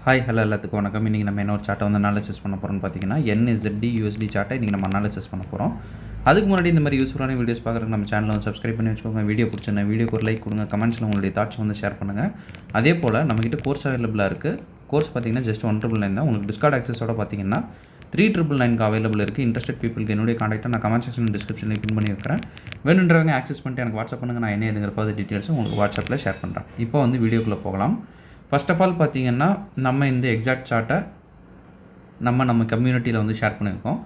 Hi hello எல்லாத்துக்கும் வணக்கம். இன்றைக்கி நம்ம என்ன ஒரு சார்ட்டை வந்து அனாலிசிஸ் பண்ண போகிறோம்னு பார்த்தீங்கன்னா NZD USD சார்ட்டை இன்றைக்கி நம்ம அனாலிசிஸ் பண்ண போகிறோம். அதுக்கு முன்னாடி இந்த மாதிரி யூஸ்ஃபுல்லான வீடியோஸ் பார்க்குறதுக்கு நம்ம சேனலை வந்து சப்ஸ்கிரைப் பண்ணி வச்சுக்கோங்க. வீடியோ பிடிச்சிருந்தா வீடியோக்கு ஒரு லைக் கொடுங்க, கமெண்ட்ஸில் உங்களுடைய தாட்ஸ் வந்து ஷேர் பண்ணுங்கள். அதே போல் நம்மக்கிட்ட கோர்ஸ் அவைலபிளாக இருக்குது. கோர்ஸ் பார்த்தீங்கன்னா ஜஸ்ட் 199 தான். உங்களுக்கு டிஸ்கார்ட் ஆக்சஸோட பார்த்தீங்கன்னா 3999 அவைலபிள் இருக்குது. இன்ட்ரெஸ்டட் பீப்புளுக்கு என்னுடைய காண்டாக்டை நான் கமெண்ட் செக்ஷன் டிஸ்கிரிப்ஷனில் பின் பண்ணி வைக்கிறேன். வேணுன்றவங்க ஆக்சஸ் பண்ணிட்டு எனக்கு வாட்ஸ்அப் பண்ணுங்கள். நான் என்ன எதுங்கிற ஃபர்தர் டீட்டெயில்ஸும் உங்களுக்கு வாட்ஸ்அப்பில் ஷேர் பண்ணுறேன். இப்போ வந்து வீடியோக்குள்ளே போகலாம். ஃபர்ஸ்ட் ஆஃப் ஆல் பார்த்தீங்கன்னா நம்ம இந்த எக்ஸாக்ட் சார்ட்டை நம்ம கம்யூனிட்டியில் வந்து ஷேர் பண்ணியிருக்கோம்.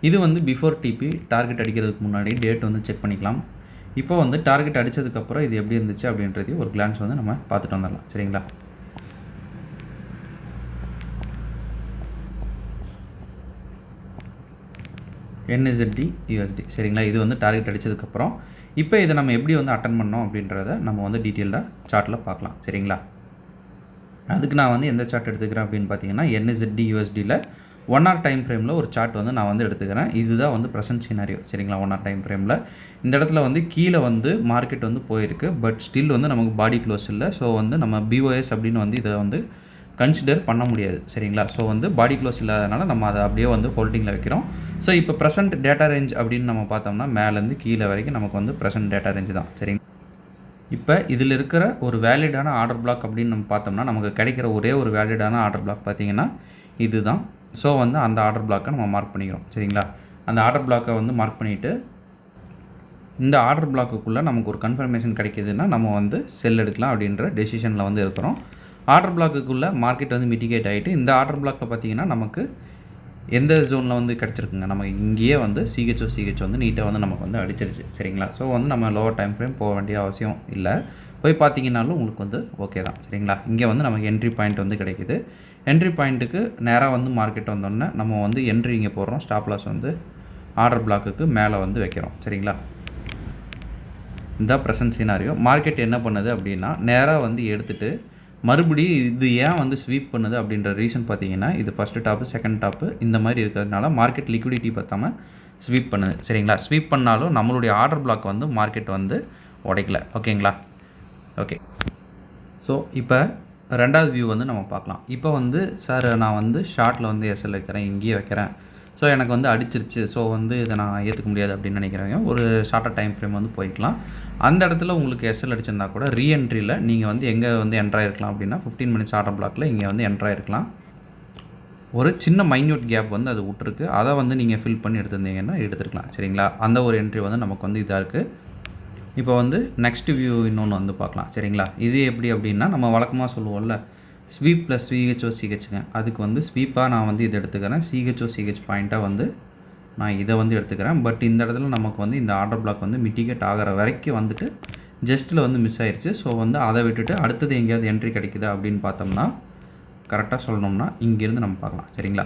இது வந்து பிஃபோர் டிபி டார்கெட் அடிக்கிறதுக்கு முன்னாடி டேட் வந்து செக் பண்ணிக்கலாம். இப்போ வந்து டார்கெட் அடித்ததுக்கப்புறம் இது எப்படி இருந்துச்சு அப்படின்றதையும் ஒரு கிளான்ஸ் வந்து நம்ம பார்த்துட்டு வந்துடலாம். சரிங்களா? NZD USD சரிங்களா? இது வந்து டார்கெட் அடித்ததுக்கப்புறம் இப்போ இதை நம்ம எப்படி வந்து அட்டன் பண்ணோம் அப்படின்றத நம்ம வந்து டீட்டெயிலாக சார்ட்டில் பார்க்கலாம். சரிங்களா? அதுக்கு நான் வந்து எந்த சார்ட் எடுத்துக்கிறேன் அப்படின்னு பார்த்தீங்கன்னா NZD USDயில் 1 hour டைம் ஃப்ரேமில் ஒரு சார்ட் வந்து நான் வந்து எடுத்துக்கிறேன். இதுதான் வந்து ப்ரெசன்ட் சினாரியோ. சரிங்களா? 1 hour டைம் ஃப்ரேமில் இந்த இடத்துல வந்து கீழே வந்து மார்க்கெட் வந்து போயிருக்கு. பட் ஸ்டில் வந்து நமக்கு பாடி க்ளோஸ் இல்லை. ஸோ வந்து நம்ம BOS அப்படின்னு வந்து இதை வந்து கன்சிடர் பண்ண முடியாது. சரிங்களா? ஸோ வந்து பாடி க்ளோஸ் இல்லாதனால நம்ம அதை அப்படியே வந்து ஹோல்டிங்கில் வைக்கிறோம். ஸோ இப்போ ப்ரெசென்ட் டேட்டா ரேஞ்ச் அப்படின்னு நம்ம பார்த்தோம்னா மேலேருந்து கீழே வரைக்கும் நமக்கு வந்து ப்ரெசென்ட் டேட்டா ரேஞ்ச் தான். சரிங்க. இப்போ இதில் இருக்கிற ஒரு வேலிடான ஆர்டர் பிளாக் அப்படின்னு நம்ம பார்த்தோம்னா நமக்கு கிடைக்கிற ஒரே ஒரு வேலிடான ஆர்டர் பிளாக் பார்த்திங்கன்னா இது தான். ஸோ வந்து அந்த ஆர்டர் பிளாக்கை நம்ம மார்க் பண்ணிக்கிறோம். சரிங்களா? அந்த ஆர்டர் பிளாக்கை வந்து மார்க் பண்ணிவிட்டு இந்த ஆர்டர் பிளாக்குக்குள்ளே நமக்கு ஒரு கன்ஃபர்மேஷன் கிடைக்கிதுன்னா நம்ம வந்து செல் எடுக்கலாம் அப்படின்ற டெசிஷனில் வந்து இருக்கிறோம். ஆர்டர் பிளாக்குக்குள்ளே மார்க்கெட் வந்து மிட்டிகேட் ஆகிட்டு இந்த ஆர்டர் பிளாக்கில் பார்த்திங்கன்னா நமக்கு எந்த ஜோனில் வந்து கிடச்சிருக்குங்க, நம்ம இங்கேயே வந்து சிஹெச் வந்து நீட்டாக வந்து நமக்கு வந்து அடிச்சிருச்சு. சரிங்களா? ஸோ வந்து நம்ம லோவர் டைம் ஃப்ரேம் போக வேண்டிய அவசியம் இல்லை. போய் பார்த்தீங்கன்னாலும் உங்களுக்கு வந்து ஓகே தான். சரிங்களா? இங்கே வந்து நமக்கு என்ட்ரி பாயிண்ட் வந்து கிடைக்கிது. என்ட்ரி பாயிண்ட்டுக்கு நேராக வந்து மார்க்கெட் வந்தோடனே நம்ம வந்து என்ட்ரி இங்கே போடுறோம். ஸ்டாப் லாஸ் வந்து ஆர்டர் பிளாக்குக்கு மேலே வந்து வைக்கிறோம். சரிங்களா? இந்த ப்ரெசன்ட் சினாரியோ. மார்க்கெட் என்ன பண்ணுது அப்படின்னா நேராக வந்து எடுத்துகிட்டு மறுபடியும் இது ஏன் வந்து ஸ்வீப் பண்ணுது அப்படின்ற ரீசன் பார்த்தீங்கன்னா இது ஃபஸ்ட்டு டாப்பு செகண்ட் டாப்பு இந்த மாதிரி இருக்கிறதுனால மார்க்கெட் லிக்விடிட்டி பார்த்தாமல் ஸ்வீப் பண்ணுது. சரிங்களா? ஸ்வீப் பண்ணாலும் நம்மளுடைய ஆர்டர் பிளாக் வந்து மார்க்கெட் வந்து உடைக்கல. ஓகேங்களா? ஓகே. ஸோ இப்போ ரெண்டாவது வியூ வந்து நம்ம பார்க்கலாம். இப்போ வந்து சார் நான் வந்து ஷார்ட்டில் வந்து SL வைக்கிறேன், இங்கேயே வைக்கிறேன், ஸோ எனக்கு வந்து அடிச்சிருச்சு, ஸோ வந்து இதை நான் ஏற்றுக்க முடியாது அப்படின்னு நினைக்கிறவங்க ஒரு ஷார்ட்டாக டைம் ஃப்ரேம் வந்து போய்க்கலாம். அந்த இடத்துல உங்களுக்கு SL அடிச்சிருந்தா கூட ரீஎன்ட்ரியில் நீங்கள் வந்து எங்கே வந்து என்ட்ராயிருக்கலாம் அப்படின்னா 15 minutes ஆர்டர் பிளாக்கில் இங்கே வந்து என்ட்ராயிருக்கலாம். ஒரு சின்ன மைன்யூட் கேப் வந்து அது விட்டுருக்கு. அதை வந்து நீங்கள் ஃபில் பண்ணி எடுத்துருந்தீங்கன்னா எடுத்துருக்கலாம். சரிங்களா? அந்த ஒரு என்ட்ரி வந்து நமக்கு வந்து இதாக இருக்குது. இப்போ வந்து நெக்ஸ்ட் வியூ இன்னொன்று வந்து பார்க்கலாம். சரிங்களா? இது எப்படி அப்படின்னா நம்ம வழக்கமாக சொல்லுவோம்ல ஸ்வீப் ப்ளஸ் CHOCHங்க. அதுக்கு வந்து ஸ்வீப்பாக நான் வந்து இதை எடுத்துக்கிறேன். CHOCH பாயிண்ட்டாக வந்து நான் இதை வந்து எடுத்துக்கிறேன். பட் இந்த இடத்துல நமக்கு வந்து இந்த ஆர்டர் பிளாக் வந்து மிட்டிகேட் ஆகிற வரைக்கும் வந்துட்டு ஜஸ்ட்டில் வந்து மிஸ் ஆயிடுச்சு. ஸோ வந்து அதை விட்டுட்டு அடுத்தது எங்கேயாவது என்ட்ரி கிடைக்குதா அப்படின்னு பார்த்தோம்னா கரெக்டாக சொல்லணும்னா இங்கேருந்து நம்ம பார்க்கலாம். சரிங்களா?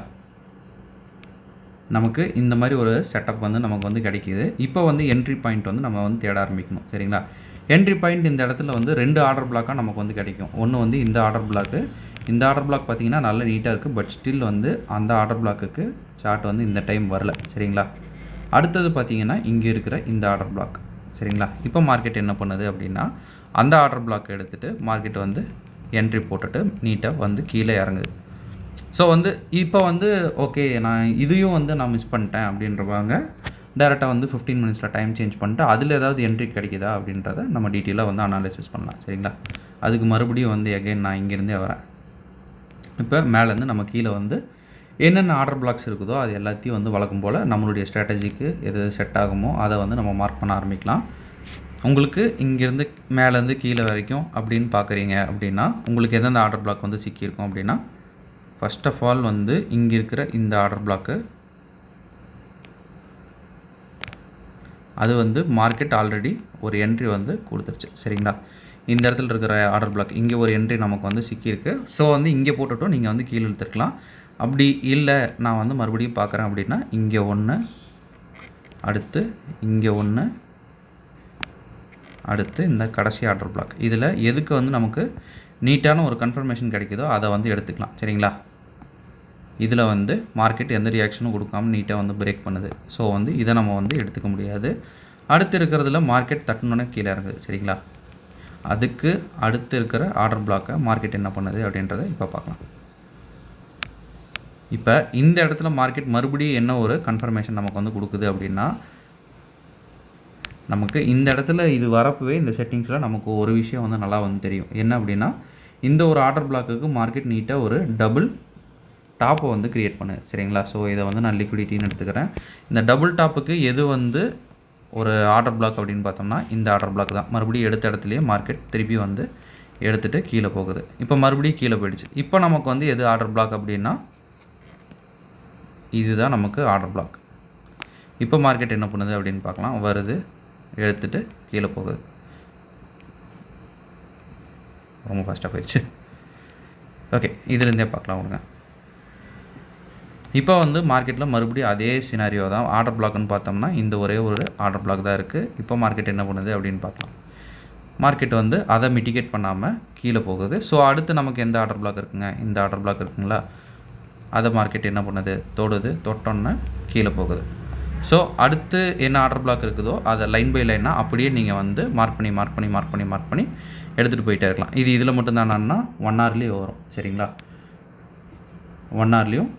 நமக்கு இந்த மாதிரி ஒரு செட்டப் வந்து நமக்கு வந்து கிடைக்கிது. இப்போ வந்து என்ட்ரி பாயிண்ட் வந்து நம்ம வந்து தேட ஆரம்பிக்கணும். சரிங்களா? என்ட்ரி பாயிண்ட் இந்த இடத்துல வந்து 2 ஆர்டர் பிளாக்காக நமக்கு வந்து கிடைக்கும். ஒன்று வந்து இந்த ஆர்டர் பிளாக்கு. இந்த ஆர்டர் பிளாக் பார்த்திங்கன்னா நல்ல நீட்டாக இருக்குது. பட் ஸ்டில் வந்து அந்த ஆர்டர் பிளாக்குக்கு சார்ட் வந்து இந்த டைம் வரல. சரிங்களா? அடுத்தது பார்த்திங்கன்னா இங்கே இருக்கிற இந்த ஆர்டர் பிளாக். சரிங்களா? இப்போ மார்க்கெட் என்ன பண்ணுது அப்படின்னா அந்த ஆர்டர் பிளாக் எடுத்துகிட்டு மார்க்கெட் வந்து என்ட்ரி போட்டுட்டு நீட்டாக வந்து கீழே இறங்குது. ஸோ வந்து இப்போ வந்து ஓகே நான் இதையும் வந்து நான் மிஸ் பண்ணிட்டேன் அப்படின்றவங்க டேரெக்டாக வந்து 15 minutesல டைம் சேஞ்ச் பண்ணிட்டு அதில் ஏதாவது என்ட்ரி கிடைக்குதா அப்படின்றத நம்ம டீட்டெயிலாக வந்து அனாலிசிஸ் பண்ணலாம். சரிங்களா? அதுக்கு மறுபடியும் வந்து எகைன் நான் இங்கேருந்தே வரேன். இப்போ மேலேருந்து நம்ம கீழே வந்து என்னென்ன ஆர்டர் பிளாக்ஸ் இருக்குதோ அது எல்லாத்தையும் வந்து வழக்கம் போல் நம்மளுடைய ஸ்ட்ராட்டஜிக்கு எது செட் ஆகுமோ அதை வந்து நம்ம மார்க் பண்ண ஆரம்பிக்கலாம். உங்களுக்கு இங்கேருந்து மேலேருந்து கீழே வரைக்கும் அப்படின்னு பார்க்குறீங்க அப்படின்னா உங்களுக்கு எந்தெந்த ஆர்டர் பிளாக் வந்து சிக்கியிருக்கும் அப்படின்னா ஃபர்ஸ்ட் ஆஃப் ஆல் வந்து இங்கே இருக்கிற இந்த ஆர்டர் பிளாக்கு அது வந்து மார்க்கெட் ஆல்ரெடி ஒரு என்ட்ரி வந்து கொடுத்துருச்சு. சரிங்களா? இந்த இடத்துல இருக்கிற ஆர்டர் பிளாக் இங்கே ஒரு என்ட்ரி நமக்கு வந்து சிக்கியிருக்கு. ஸோ வந்து இங்கே போட்டுட்டோம் நீங்கள் வந்து கீழே இழுத்துருக்கலாம். அப்படி இல்லை நான் வந்து மறுபடியும் பார்க்குறேன் அப்படின்னா இங்கே ஒன்று, அடுத்து இங்கே ஒன்று, அடுத்து இந்த கடைசி ஆர்டர் பிளாக். இதில் எதுக்கு வந்து நமக்கு நீட்டான ஒரு கன்ஃபர்மேஷன் கிடைக்குதோ அதை வந்து எடுத்துக்கலாம். சரிங்களா? இதில் வந்து மார்க்கெட் எந்த ரியாக்ஷனும் கொடுக்காமல் நீட்டாக வந்து பிரேக் பண்ணுது. ஸோ வந்து இதை நம்ம வந்து எடுத்துக்க முடியாது. அடுத்து இருக்கிறதுல மார்க்கெட் தட்டுனோன்னே கீழே இறங்குது. சரிங்களா? அதுக்கு அடுத்து இருக்கிற ஆர்டர் பிளாக்கை மார்க்கெட் என்ன பண்ணுது அப்படின்றத இப்போ பார்க்கலாம். இப்போ இந்த இடத்துல மார்க்கெட் மறுபடியும் என்ன ஒரு கன்ஃபர்மேஷன் நமக்கு வந்து கொடுக்குது அப்படின்னா, நமக்கு இந்த இடத்துல இது வரப்பவே இந்த செட்டிங்ஸில் நமக்கு ஒரு விஷயம் வந்து நல்லா வந்து தெரியும். என்ன அப்படின்னா, இந்த ஒரு ஆர்டர் பிளாக்குக்கு மார்க்கெட் நீட்டாக ஒரு டபுள் டாப்பை வந்து க்ரியேட் பண்ணுது. சரிங்களா? ஸோ இதை வந்து நான் லிக்விடிட்டின்னு எடுத்துக்கிறேன். இந்த டபுள் டாப்புக்கு எது வந்து ஒரு ஆர்டர் பிளாக் அப்படின்னு பார்த்தோம்னா, இந்த ஆர்டர் பிளாக் தான். மறுபடியும் எடுத்த இடத்துலையே மார்க்கெட் திருப்பி வந்து எடுத்துகிட்டு கீழே போகுது. இப்போ மறுபடியும் கீழே போயிடுச்சு. இப்போ நமக்கு வந்து எது ஆர்டர் பிளாக் அப்படின்னா, இதுதான் நமக்கு ஆர்டர் பிளாக். இப்போ மார்க்கெட் என்ன பண்ணுது அப்படின்னு பார்க்கலாம். வருது, எடுத்துகிட்டு கீழே போகுது. ரொம்ப ஃபாஸ்ட்டாக போயிடுச்சு. ஓகே, இதுலேருந்தே பார்க்கலாம் விடுங்க. இப்போ வந்து மார்க்கெட்டில் மறுபடியும் அதே சினாரியோ தான். ஆர்டர் பிளாக்னு பார்த்தோம்னா இந்த ஒரே ஒரு ஆர்டர் பிளாக் தான் இருக்குது. இப்போ மார்க்கெட் என்ன பண்ணுது அப்படின்னு பார்க்கலாம். மார்க்கெட் வந்து அதை மிட்டிகேட் பண்ணாமல் கீழே போகுது. ஸோ அடுத்து நமக்கு எந்த ஆர்டர் பிளாக் இருக்குங்க, இந்த ஆர்டர் பிளாக் இருக்குங்களா, அதை மார்க்கெட் என்ன பண்ணுது, தொடுது, தொட்டோன்னே கீழே போகுது. ஸோ அடுத்து என்ன ஆர்டர் பிளாக் இருக்குதோ அதை லைன் பை லைனாக அப்படியே நீங்கள் வந்து மார்க் பண்ணி எடுத்துகிட்டு போயிட்டே இருக்கலாம். இது இதில் மட்டும்தான் என்னன்னா 1 ஹவர்லேயும் வரும். சரிங்களா? 1 ஹவர்லேயும்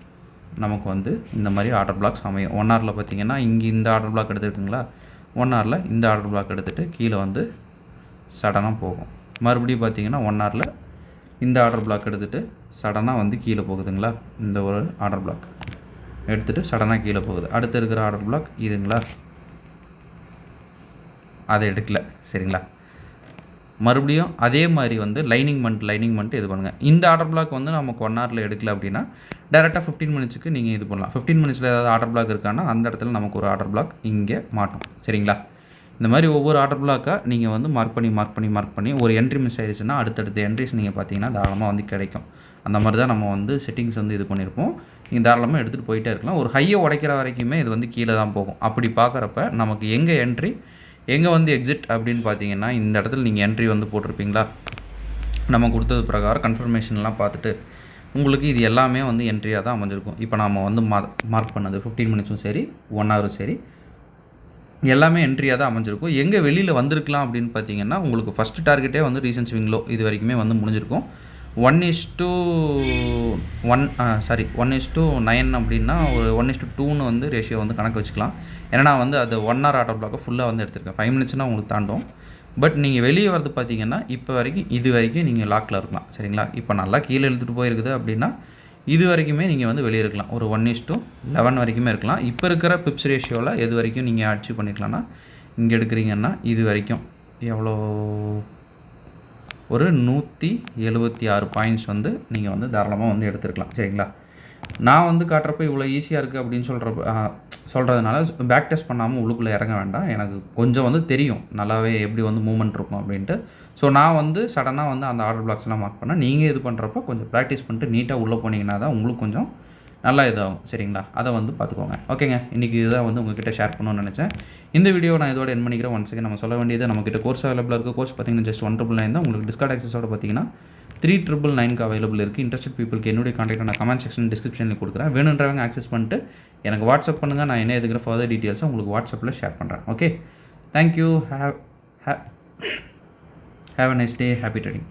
நமக்கு வந்து இந்த மாதிரி ஆர்டர் பிளாக்ஸ் அமையும். 1 ஹவரில் பார்த்தீங்கன்னா இங்கே இந்த ஆர்டர் பிளாக் எடுத்துருக்குங்களா, 1 ஹவரில் இந்த ஆர்டர் பிளாக் எடுத்துகிட்டு கீழே வந்து சடனாக போகும். மறுபடியும் பார்த்தீங்கன்னா 1 ஹவரில் இந்த ஆர்டர் பிளாக் எடுத்துகிட்டு சடனாக வந்து கீழே போகுதுங்களா, இந்த ஒரு ஆர்டர் பிளாக் எடுத்துகிட்டு சடனாக கீழே போகுது. அடுத்து இருக்கிற ஆர்டர் பிளாக் இதுங்களா, அதை எடுக்கல. சரிங்களா? மறுபடியும் அதே மாதிரி வந்து லைனிங் மந்த் இது பண்ணுங்கள். இந்த ஆர்டர் பிளாக் வந்து நமக்கு 1 ஹவரில் எடுக்கல அப்படின்னா டேரெக்டாக 15 மினிட்ஸுக்கு நீங்கள் இது பண்ணலாம். 15 மினிட்ஸில் ஏதாவது ஆர்டர் பிளாக் இருக்கான்னா அந்த இடத்துல நமக்கு ஒரு ஆர்டர் பிளாக் இங்கே மாட்டோம். சரிங்களா? இந்த மாதிரி ஒவ்வொரு ஆர்டர் பிளாக்காக நீங்கள் வந்து மார்க் பண்ணி ஒரு என்ட்ரி மிஸ் ஆயிடுச்சுன்னா அடுத்தடுத்த என்ட்ரிஸ் நீங்கள் பார்த்தீங்கன்னா தாராளமாக வந்து கிடைக்கும். அந்த மாதிரி தான் நம்ம வந்து செட்டிங்ஸ் வந்து இது பண்ணியிருப்போம். நீங்கள் தாராளமாக எடுத்துகிட்டு போயிட்டே இருக்கலாம். ஒரு ஹையை உடைக்கிற வரைக்குமே இது வந்து கீழே தான் போகும். அப்படி பார்க்குறப்ப நமக்கு எங்கே என்ட்ரி எங்கே வந்து எக்ஸிட் அப்படின்னு பார்த்தீங்கன்னா, இந்த இடத்துல நீங்கள் என்ட்ரி வந்து போட்டிருப்பீங்களா, நம்ம கொடுத்தது பிரகாரம் கன்ஃபர்மேஷன்லாம் பார்த்துட்டு உங்களுக்கு இது எல்லாமே வந்து என்ட்ரியாக தான் அமைஞ்சிருக்கும். இப்போ நாம் வந்து மார்க் பண்ணது 15 மினிட்ஸும் சரி 1 ஹவரும் சரி எல்லாமே என்ட்ரியாக தான் அமைஞ்சிருக்கும். எங்கே வெளியில் வந்திருக்கலாம் அப்படின்னு பார்த்தீங்கன்னா, உங்களுக்கு ஃபஸ்ட்டு டார்கெட்டே வந்து ரீசன்ட் ஸ்விங் லோ இது வரைக்குமே வந்து முடிஞ்சிருக்கும். 1:9 அப்படின்னா ஒரு 1:2ன்னு வந்து ரேஷியோ வந்து கணக்கு வச்சுக்கலாம். ஏன்னா நான் வந்து அது 1 ஹவர் ஆர்டர் பிளாக்கை ஃபுல்லாக வந்து எடுத்திருக்கேன். 5 மினிட்ஸ்னால் உங்களுக்கு தாண்டும். பட் நீங்கள் வெளியே வரது பார்த்தீங்கன்னா இது வரைக்கும் நீங்கள் லாக்கில் இருக்கலாம். சரிங்களா? இப்போ நல்லா கீழே இழுத்துட்டு போயிருக்குது அப்படின்னா இது வரைக்குமே நீங்கள் வந்து வெளியே இருக்கலாம். ஒரு 1:11 வரைக்குமே இருக்கலாம். இப்போ இருக்கிற பிப்ஸ் ரேஷியோவில் எது வரைக்கும் நீங்கள் அச்சீவ் பண்ணிக்கலாம்னா, இங்கே எடுக்கிறீங்கன்னா இது வரைக்கும் எவ்வளோ, ஒரு 176 பாயிண்ட்ஸ் வந்து நீங்கள் வந்து தாராளமாக வந்து எடுத்துருக்கலாம். சரிங்களா? நான் வந்து காட்டுறப்ப இவ்வளோ ஈஸியாக இருக்குது அப்படின்னு சொல்கிறதுனால பேக் டெஸ்ட் பண்ணாமல் உள்ளுக்குள்ளே இறங்க வேண்டாம். எனக்கு கொஞ்சம் வந்து தெரியும் நல்லாவே எப்படி வந்து மூவ்மெண்ட் இருக்கும் அப்படின்ட்டு. ஸோ நான் வந்து சடனாக வந்து அந்த ஆர்டர் பிளாக்ஸ்லாம் மார்க் பண்ணேன். நீங்கள் இது பண்ணுறப்போ கொஞ்சம் ப்ராக்டிஸ் பண்ணிட்டு நீட்டாக உள்ளே போனீங்கன்னா தான் உங்களுக்கு கொஞ்சம் நல்லா இதாகும். சரிங்களா? அதை வந்து பார்த்துக்கோங்க. ஓகேங்க, இன்றைக்கி இதுதான் வந்து உங்கள்கிட்ட ஷேர் பண்ணணும்னு நினச்சேன். இந்த வீடியோ நான் இதோட என் பண்ணிக்கிறேன். ஒன் செகண்ட் நம்ம சொல்ல வேண்டியது, நம்மக்கிட்ட கோர்ஸ் அவைலபிளாக இருக்குது. கோர்ஸ் பார்த்தீங்கன்னா ஜஸ்ட் 199 தான். உங்களுக்கு டிஸ்கவுண்ட் ஆக்சஸோட பார்த்தீங்கன்னா 399க்கு அவைலபிள் இருக்குது. இன்ட்ரெஸ்டட் பீப்புளுக்கு என்னுடைய கான்டாக்ட் நான் கமெண்ட் செக்ஷன் டிஸ்கிரிப்ஷனில் கொடுக்குறேன். வேணுன்றவங்க ஆக்சஸ் பண்ணிட்டு எனக்கு வாட்ஸ்அப் பண்ணுங்கள். நான் என்ன எதுக்கிற ஃபர்தர் டீட்டெயில்ஸை உங்களுக்கு வாட்ஸ்அப்பில் ஷேர் பண்ணுறேன். Okay, thank you. Have a nice day. Happy trading.